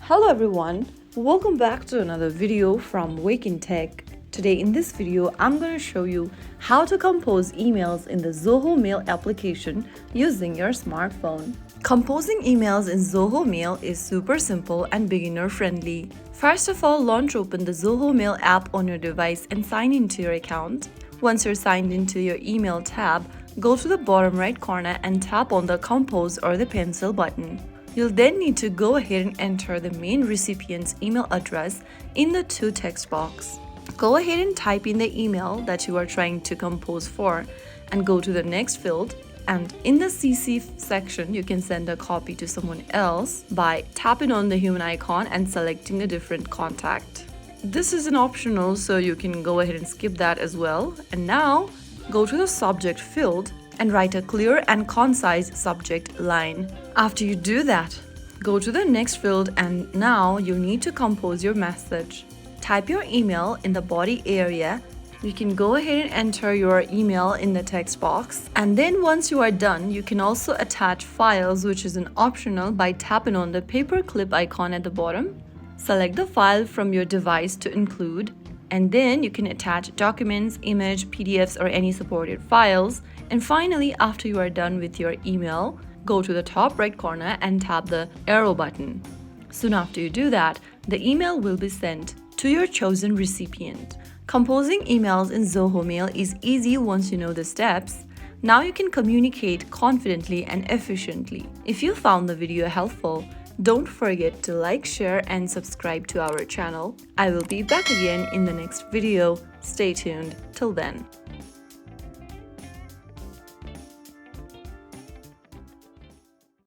Hello everyone, welcome back to another video from Wake&Tech. Today in this video, I'm going to show you how to compose emails in the Zoho Mail application using your smartphone. Composing emails in Zoho Mail is super simple and beginner friendly. First of all, launch open the Zoho Mail app on your device and sign into your account. Once you're signed into your email tab, go to the bottom right corner and tap on the Compose or the pencil button. You'll then need to go ahead and enter the main recipient's email address in the to text box. Go ahead and type in the email that you are trying to compose for and go to the next field. And in the CC section, you can send a copy to someone else by tapping on the human icon and selecting a different contact. This is an optional, so you can go ahead and skip that as well. And now, go to the subject field and write a clear and concise subject line. After you do that, go to the next field and now you need to compose your message. Type your email in the body area. You can go ahead and enter your email in the text box. And then once you are done, you can also attach files, which is an optional, by tapping on the paperclip icon at the bottom. Select the file from your device to include, and then you can attach documents, image, PDFs, or any supported files. And finally, after you are done with your email, go to the top right corner and tap the arrow button. Soon after you do that, the email will be sent to your chosen recipient. Composing emails in Zoho Mail is easy once you know the steps. Now you can communicate confidently and efficiently. If you found the video helpful, don't forget to like, share, and subscribe to our channel. I will be back again in the next video. Stay tuned. Till then.